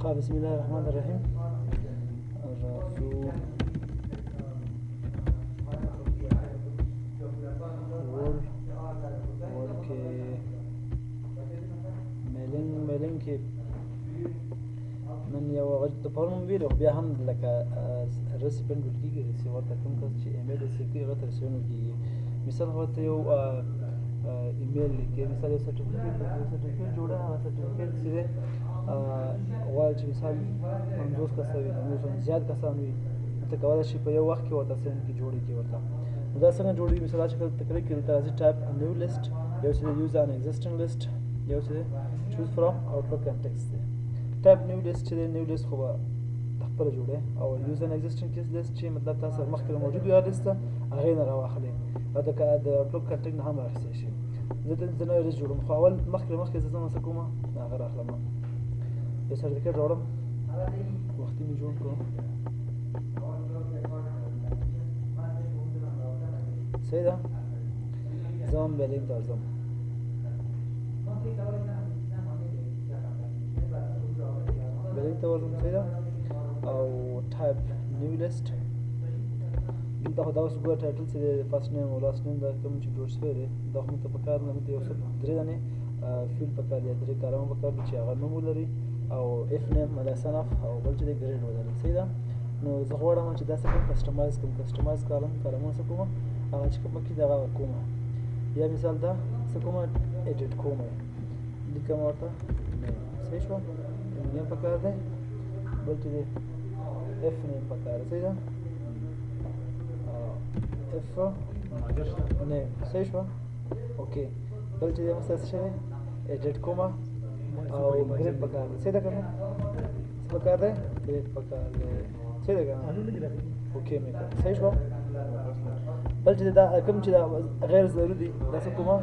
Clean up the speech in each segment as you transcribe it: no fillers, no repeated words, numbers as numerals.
بسم الله الرحمن الرحیم. راځو ورډ کې میلینګ کې من یو د پرون ویډیو بیا هم لکه ریسیپینټ ولکېږي ریسیور ته کوم کس چې ایمیل ریسیو کوي هغه ته ریسیور کېږي. مثال هغه ته یو ایمیل لیکي، مثال یو سرټیفیکیټ جوړه، هغه سرټیفیکیټ چې دی غواړي چې مثال 50 کسه وي، 90 زیات کسان وي، ته کولی شي په یو وخت کې ورته سینډ کړي، جوړ کړي ورته. نو دا څنګه جوړوي؟ مثال چې کله ته کلیک کړي دلته راځي ټایپ نیو لیسټ، یو چې دی یوز ان ایگزسټینګ لیسټ، یو چې دی چوز فرام آوټلک کنټیکسټ دی. ټایپ نیو لیسټ چې دی نیو لیسټ خو به خپله جوړی، او یوز ان ایگزسټینګ لیسټ چې مطلب تاسو مخکې موجود وي هغه لیسټ ته هغې نه راواخلئ او د آوټلک کنټیکټ نه هم رااخیستی شي. زه نوی لیسټ جوړوم، خو اول مخکې زه څه کوم هغه راخلم، یو سرټیفیکیټ راوړم، وختي مې جوړ کړو، صحیح ده. زه هم بیا لینک ته ورځم، بیا لینک ته ورځم، صحیح ده. او ټایپ نیو لیسټ، دلته خو دا اوس ګوره ټایټل چې دی فرست نیم او لاست نیم دا کوم چې جوړ شوی دی دا خو موږ ته پکار نه، موږ ته یو څه 3 دانې فیلډ پکار دي، 3 کالمه پکار دي چې هغه نوم ولري او اف نیم د سن اف او بل چې دی ګریډ ولري، صحیح ده. نو زه غواړم چې دا څه کوم کسټمایز کوم، کسټمایز کالمونه څه کوم، هغه چې کوم کې دغه کوم، یا مثال دا څه کوم ایډیټ کوم لیکم ورته نیم، صحیح شو، نیم پکار دی، بل چې دی اف نیم پکار دی، صحیح ده، اف نیم، صحیح شو، اوکې. بل چې دی مثلا څه شوی ایډیټ کوم او ګریډ پکار دی، صحیح ده که نه، څه پکار دی، ګریډ پکار دی، صحیح ده که نه، اوکې مې کړ، صحیح شو. بل چې دا کوم چې دا غیر ضروري دي دا څه کومه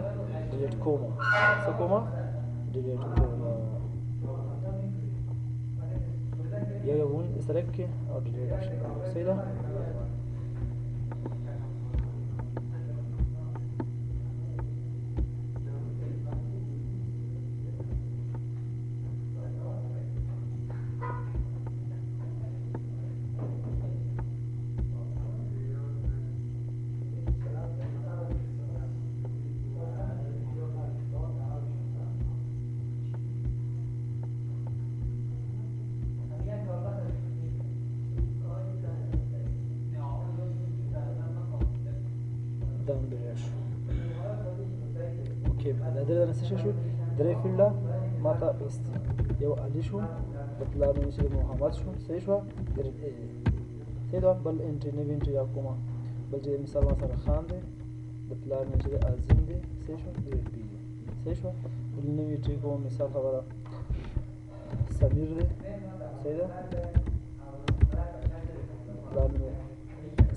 ډیلیټ کومه، څه کومه ډیلیټ کومه، یو ون سلیکټ کړي او ډیلیټ آپشن، صحیح ده. اوکې دا درې دانې څه شو، درې فیلډه ما ته پیست دي، یو علي شو، د پلار نوم چې محمد شو، صحیح شوه، ګریډ اے دی، صحیح ده. بل انټري نوي انټري یا کومه، بل چې مثال ما سره خان دی، د پلار نوم چې دی عظیم دی، صحیح شوه، ګریډ بي دی، صحیح شوه. بل نوي انټري کوم، مثال خبره سمیر دی، صحیح ده، پلار نوم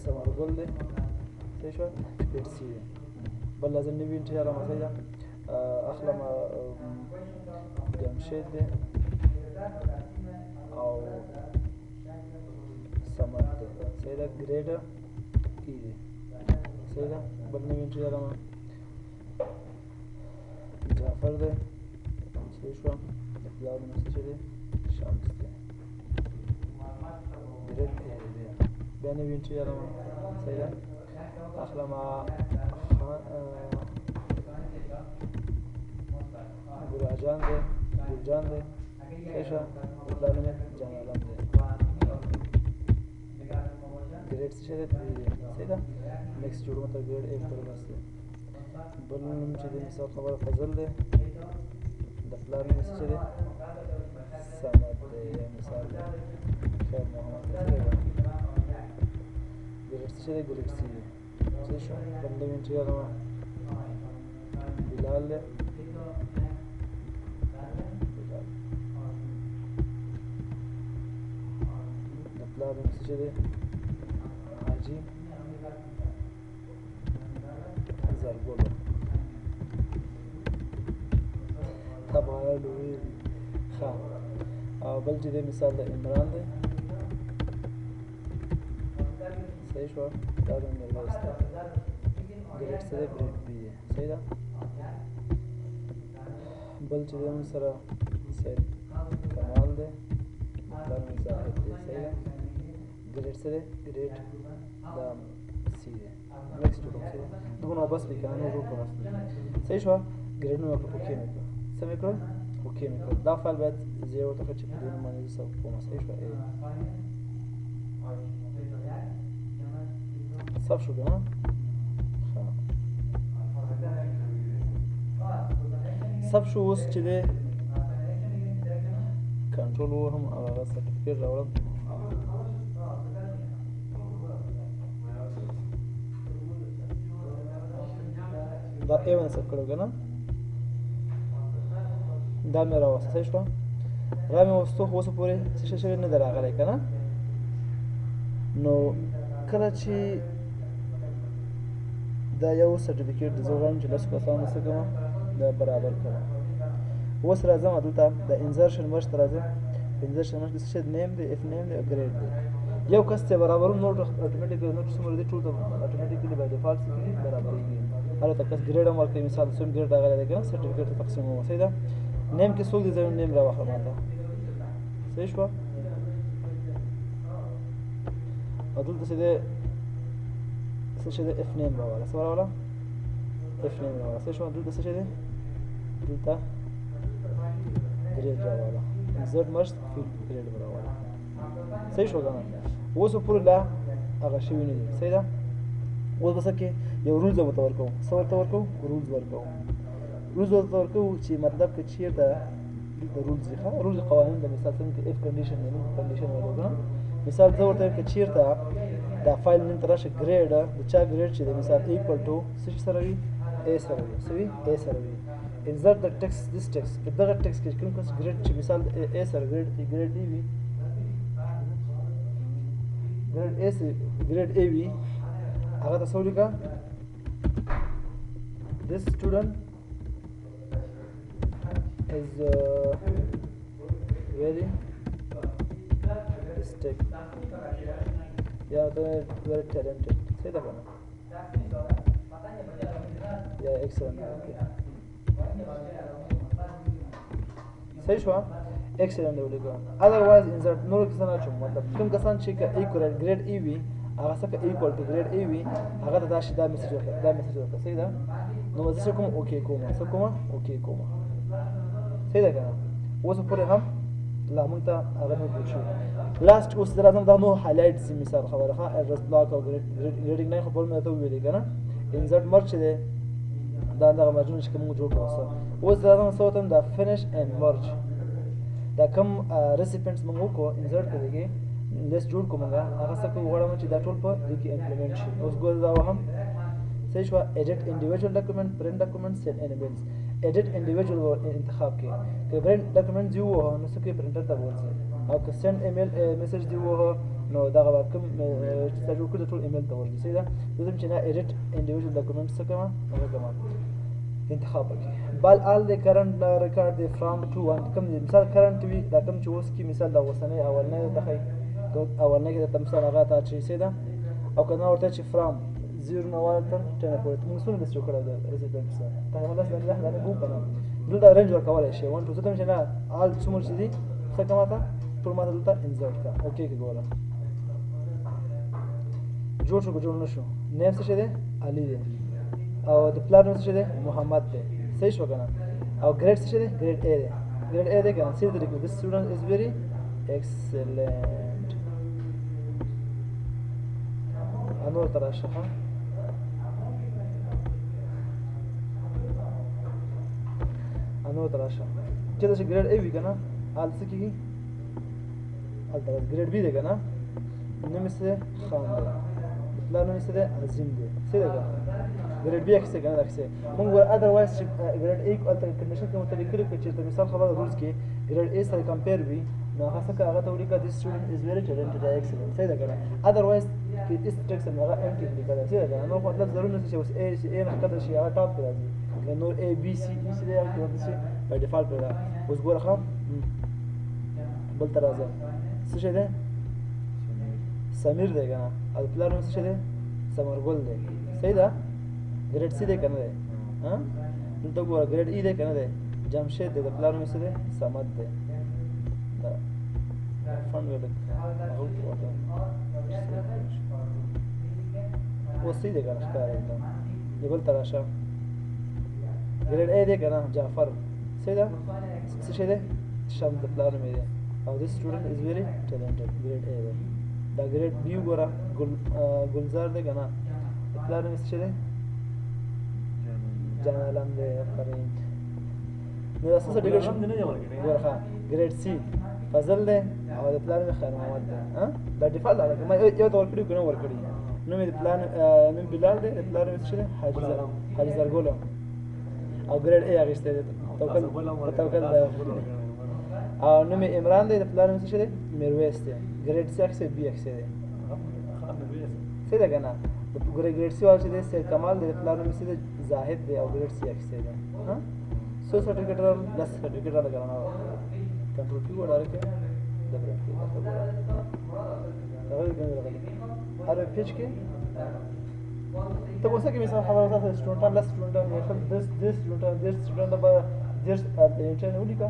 ثمرګل دی، صحیح شوه، ګریډ سی دی. بل لازم نوي انټري علامه، صحیح ده، اخلم جمشید دی او سمد دی، صحیح ده، ګریډ ای دی، صحیح ده. بل نوي انټري علامه جعفر دی، صحیح شوه، د پلار نوم څه دی شمس دی، ګریډ ای دی. بیا نوي انټري علامه، صحیح ده، اخلم ګلجان دی، ګلجان دی، صحیح شوه، د پلار نوم جان عالم دی، ګریډ څه دی 3 دی، صحیح ده. نیکسټ جوړوم ته ګریډ ایف ته ورسېږي. بل نوم چې دی مثال خبره فضل دی، د پلار نوم څه دی سمد دی، یا مثال خیر محمد دی، صحیح ده. ګریډ څه دی ګریډ سی دی، صحیح شوه. بل نوم انټري علامه بلال دی، د پلار نوم څه دی حاجي زرګلو، طبعا لوی ښه. او بل چې دی مثال د عمران دی، صحیح شوه، دا د میرویس دی، ګریډ څه دی ګریډ بي دی، صحیح ده. بل چې دی سره سید کمال دی، څه دی ګریډ دا سی دی نیکسټ وکړم څه دی دغه نو بس لیکنه نو جوړ کړم صحیح شوه ګریډ مې وکړ اوکې مې کړ څه مې کړل اوکې مې کړل دا فایل باید زه یې ورته چې په دې نوم باندې زه سیو کوم صحیح شوه صف شو که نه صف شو اوس چې دی کنټرول ووهم او هغه سرټیفیکیټ راوړم دا A1 ثبت کړو که نه دا مې راوسته صحیح شوه را مې وستو خو اوسه پورې څه شی شوی نه دی راغلی که نه نو کله چې دا یو سرټیفیکیټ د زه غواړم چې لسو کسانو څه کوم دا برابر کړم اوس راځم دلته د انزرشن مرج ته راځم انزرشن مرج کې څه شی نیم دی اف نیم دی او ګریډ دی یو کس ته برابرو نوټ اتوماتیکلی نوټ څومره دی ټول ته اتوماتیکلی باید ډیفالټ څه کېږي برابرېږي هلته کس ګریډ هم ورکوي مثال څوم ګریډ راغلی دی که نه سرټیفیکیټ ته تقسیموم صحیح ده نیم کې څوک دی زه نیم راواخلم هلته صحیح شوه او دلته څه دی څه شی دی اف نیم راواله څه راواله اف نیم راواله صحیح شوه دلته څه شی دی دلته ګریډ راواله زد مرج فیلډ ګریډ راواله صحیح شو که نه اوس پورې لا هغه شوي نه دي صحیح ده اوس به څه کې یو رولز به ورته ورکوو څه ورته ورکوو رولز ورکوو رولز ورته ورکوو چې مطلب که چېرته دلته رولز دي ښه رولز قوانین د مثال څنګه اف کنډیشن دی کنډیشن وایو که نه مثال زه ورته وایم که چېرته دا فایل نیم ته راشه ګریډ د چا ګریډ چې دی مثال ایکول ټو څه شي سره وي A سره وي څه وي A سره وي insert the text this text په دغه ټکسټ کې کوم کس ګریډ چې مثال A سره ګریډ A وي ګریډ A وي هغه ته څه ولیکه this student is very mistake یا very talented صحیح ده که نه یا excellent صحیح شوه excellent دی ولیکه otherwise insert نورو کسان اچوم مطلب کوم کسان چې که equal ګریډ A وي هغه څه که equal to ګریډ A وي هغه ته دا شي دا میسج ورکړه دا میسج ورکړه صحیح ده نو زه څه کوم اوکې کوم څه کوم اوکې کوم صحیح ده که نه اوس پورې هم لا مونږ ته هغه نه پوه شوي لاست اوس زه راځم دا نو هایلایټ سي مثال خبره ښه اډرس بلاک او ګریډینګ نه خو پرون مې درته وویلې که نه انزرټ مرج چې دی دا دغه مرجونه چې کوم موږ جوړ کړو اوس زه راځم څه ورته دا فینش اینډ مرج دا کوم ریسیپینټس موږ وکړو انزرټ کړی کې لیست جوړ کړو موږ هغه څه کوو غواړم چې دا ټول په دې کې امپلیمنټ شي اوس ګوره دا وهم صحیح شوه ایډیټ انډیویجوال ډاکومنټ پرنټ ډاکومنټ سینډ انیبلز ایډیټ انډیویجوال انتخاب کې که پرنټ ډاکومنټ دی ووهه نو څه کوي پرنټر ته ورځي او که سینډ ایمیل میسج دی ووهه نو دغه به کوم چې تا جوړ کړي ټول ایمیل ته ورځي صحیح ده زه ځم چې نه ایډیټ انډیویجوال ډاکومنټ څه کوم هغه کوم انتخاب وکړي بل آل د کرنٹ ریکارډ دی فرام ټو وان کوم دی مثال کرنٹ وي دا کوم چې اوس کې مثال د اوسنۍ اولنۍ دغه اولنۍ کې د مثال هغه ته اچوي صحیح ده او که نه ورته چې فرام 0 نه والا تر 10 پورې موږ څومره لیست جوړ کړی د ریسیپینټس تقریبا لس دانې دا نه ګو که نه دلته رینج ورکولی شي 1 2 زه ته چې نه آل څومره چې دي څه که ماته ټول ماته دلته انزرټ کړه اوکې کې ګوره جوړ شو که جوړ نه شو نیم څه شی دی علي دی او د پلار نوم څه شی دی محمد دی صحیح شو که نه او ګریډ څه شی دی ګریډ A دی ګریډ A دی که نه سیده لیکو this student is very excellent نور ته راشه ښه نور ته راشه چېرته چې ګریډ A وي که نه هلته څه کېږي هلته ګریډ B دی که نه نوم یې څه دی خان دی د پلار نوم یې څه دی عظیم دی څه دی که نه ګریډ B اخیستی که نه اخیستی مونږ ګوره ادروایز چې ګریډ A هلته کنډیشن کې ورته لیکلي که چېرته مثال خبره رولز کې ګریډ A سره کمپیر وي نو هغه څه که هغه ته ولیکه this student is very talented or excellent صحیح ده که نه ادروایز کې هېڅ ټیکس هم هغه ایم کې لیکلی صحیح ده که نه نو مطلب ضروري نشته چې اوس A چې A نه ښکته شي هغه ټاپ کې راځي که نور A B C E چې دی هغه کې ورته شي بای ډیفالټ پرې ده اوس ګوره ښه بل ته راځه څه شی دی سمیر دی که نه او د پلار نوم څه شی دی ثمرګل دی صحیح ده ګریډ C دی که نه دی دلته ګوره ګریډ E دی که نه دی جمشید دی د پلار نوم څه دی صمد دی فند ولک هغه وته وسې دې کنه ښکار ده یبل تراشه ګریډ A دی کنه جعفر سیدا څه شه ده شام د پلان مې ده او this student is very talented grade A ده دا grade B وګوره ګلزار ده کنه پلان مې څه ده جانالم ده فرین نو اساسا ډیګر شم نه نه ورغه ګریډ C فضل ده او د پلان مې خیر محمد ده ها دا ډیفالت ده ما یو تور کړی کنه ور کړی نو مې د پلان من بلال ده د پلان مې څه ده حاجی زرګولم او ګریډ A اغشته ده توکل ده او نو مې عمران ده د پلان مې څه ده میرویس ده ګریډ C اکسه B اکسه ده څه ده کنه د ګریډ C واچ ده سید کمال ده د پلان مې څه ده زاهد ده او ګریډ C اکسه ده ها سو سرټیفیکټ را لس سرټیفیکټ را لګانا کنټرول کی وړاندې کې د برټ کې دا غوړي هر پیچ کې ته اوسه کې مثلا خبره تاسو سټوډنټ لس سټوډنټ مثلا دس سټوډنټ به دس د انټرن ولیکا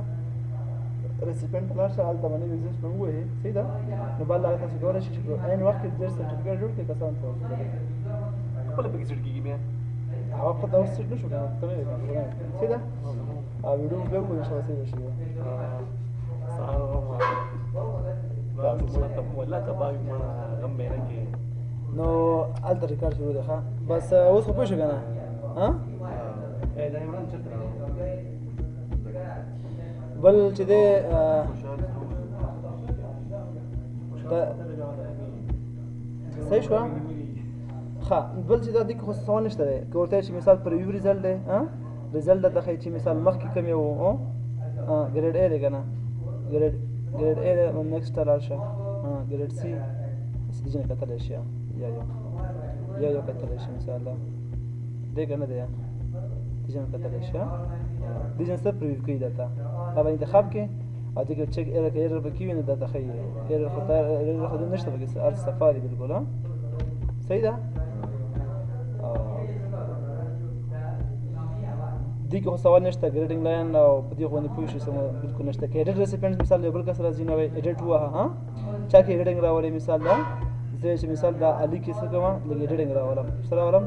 ریسیپینټ لار څه حالت باندې ایگزیست کوم وې سیدا نو بل هغه تاسو ګورئ چې عین وخت کې د سرټیفیکټ جوړ کې کسان ته خپل پکې سټ کېږي مې هغه په تاسو سټ نشو کنه ته نه سیدا او ویډیو به کوم څه وسیله شي ولا تباوی مانا غم بیره کې نو الته ریکارډ شروع ده ښه بس اوس خو پوه شو کنه ها دا عمران چرته بل چې ده صحیح شو ښه بل چې دا د خو څه نشته ده که ورته چې مثال پر یو ریزلټ ده ها ریزلټ د خې چې مثال مخکې کم یو ګریډ A ده کنه ګریډ A ده نیکسټ لاړ شه ګریډ C دې نه کتل شي یا کتل شي مثال دې کنه ده دې نه کتل شي دې نه څه پریویو کوي داتا دا به انتخاب کې او دې کې چک ایرر به کیوي نه داتا خې ایرر خو نشته به ار سفاري بالکل ها صحیح ده دې کې سوال نشته ګریډینګ لاین او په دې باندې پوه شئ سم بالکل نشته کې ایډیټ ریسیپینټ مثال یو بل کس راځي نو ایډیټ وه ها چا کې ایډیټینګ راولې مثال دا زه چې مثال دا علي کې څه کوم لګ ایډیټینګ راولم سره راولم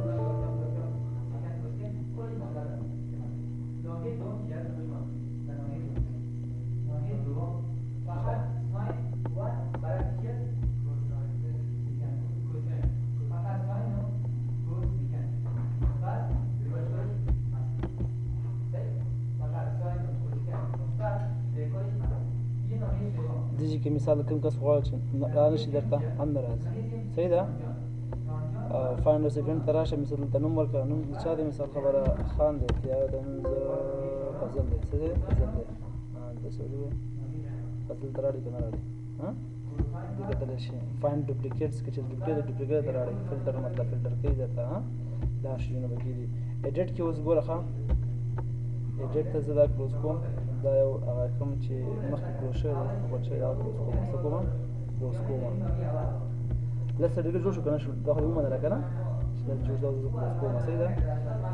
دې کې مثال کوم کس غواړي چې را نشي درته هم ناراضي صحیح ده فاین ریسیپینټ تراشه مثال ته نوم ورکړه نوم چا دې مثال خبره خان دی یا د فضل دی څه دی فضل دی د سولو فضل تراړي کنه راړي ها دې کتل شي فاین ډوپلیکیټس کې چې ډوپلیکیټ تراړي فلټر مطلب فلټر کوي درته ها دا شي نو بګیری ایډیټ کې اوس ګوره ښه ایډیټ ته زه دا کلوز کوم دا یو هغه کوم چې مخکې کلوز شوی دی غوړ شوی دا کلوز کوم څه کوم کلوز کوم لس سرټیفیکټ جوړ شو که نه شو دا خو دې ومنله که نه چې دا جوړ دا زه کلوز کوم صحیح ده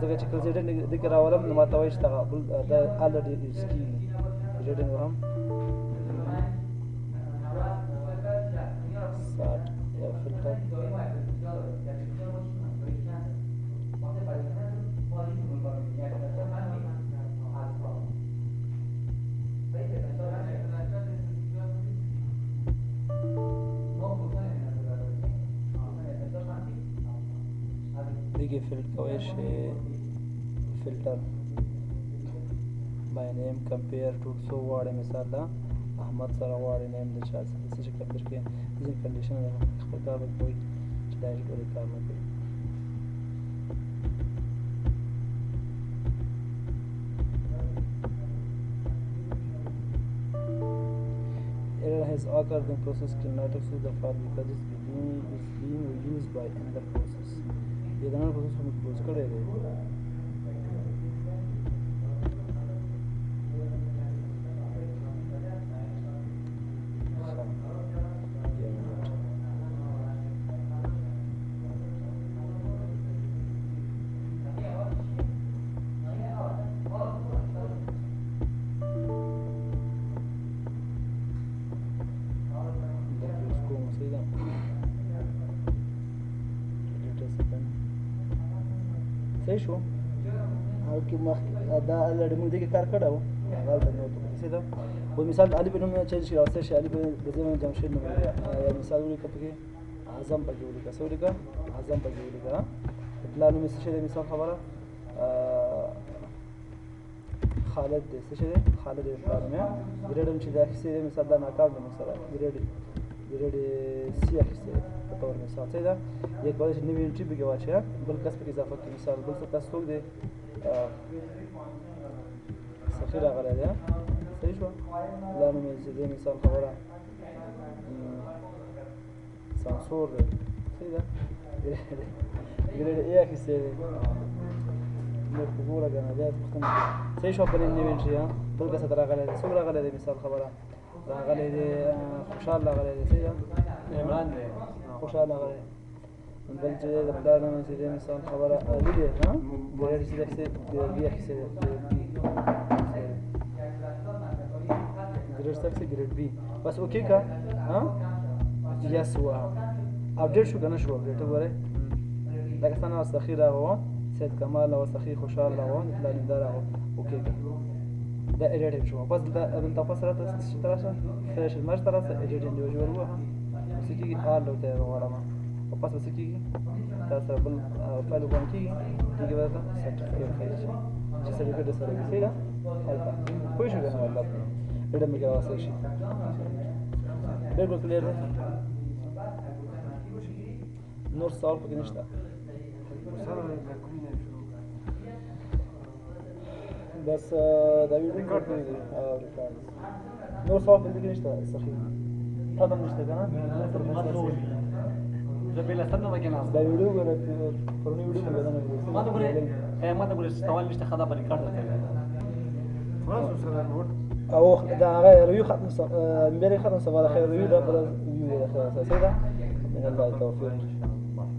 ځکه چې کله زه ایډیټ دې کې راولم نو ما ته وایي چې دغه بل دا الریډي یوز کېږي ایډیټینګ وهم ساټ یا فلټر دیگه فلټر کوي شي فلټر باي نیم کمپیر ټو سو واړه مثال دا احمد سره واړه نیم د چا څه چې کمپیر کې د کنډیشن خپل کار کوي چې دا ټول کار نه کوي Error has occurred in process cannot access the file because it's being used by another process. ये दोनों प्रोसेस हम क्लोज कर रहे हैं صحیح شو او کې دا لړ موږ دغه کار کړو هغه د نو ته څه دا په مثال علي بن چینج شي راځي شي علي بن د زمن جمشید نو یا مثال ولیکه په اعظم پکې ولیکه څه ولیکه اعظم پکې ولیکه پلان مې څه شي مثال خبره خالد دې څه شي خالد پلان مې ګریډم چې دا کیسه مثال دا ناکام ده مثلا ګریډ سی اخیسته په تور مثال څه دا یک باندې نوې انټری به واچي بل کس په اضافه کې مثال بل څه تاسو څوک دی سفیر غلا ده صحیح شو لا نو مې دې مثال خبره سانسور ده څه دا ګریډ ای اخیسته نو په ګوره غنا ده صحیح شو په نوې انټری بل کس تر غلا ده څوک غلا ده مثال خبره راغلی دی خوشحال راغلی دی څه عمران دی خوشحال راغلی بل چې د پلار نوم چې دی مثال خبره علي دی ګریډ چې دی بي اخیستی دی ګریډ څه ګریډ بي بس اوکې که یس ووهه اپډیټ شو که نه شو اپډیټ وګورئ لکه څنګه وسخي راغوه سید کمال وسخي خوشحال راغوه د پلار نوم دا راغوه اوکې که دا ایډیټ شو بس دا من تاسو سره تاسو فرش المرج تاسو ایډیټ انډیویډوال وها څه کیږي آل ته غواړم او پس څه کیږي تاسو بل فایل وګورئ کیږي ورته سرټیفیکیټ فایل چې سرټیفیکیټ سره کیږي دا هلته خو شو کنه والله ایډیټ مې واسه شي بالکل کلیر ده نور سوال پکې نشته بس دا ویډیو ریکارډ کړی دی ریکارډ نور سوال پکې نشته صحیح ختم نشته کنه زه بل څه نه وکړم دا ویډیو غره پرونی ویډیو نه ما ته ګورې سوال نشته خدا په ریکارډ راځي او دا هغه ریویو ختم مې ختم سوال خیر ریویو دا پر ریویو دا څه ده من الله التوفیق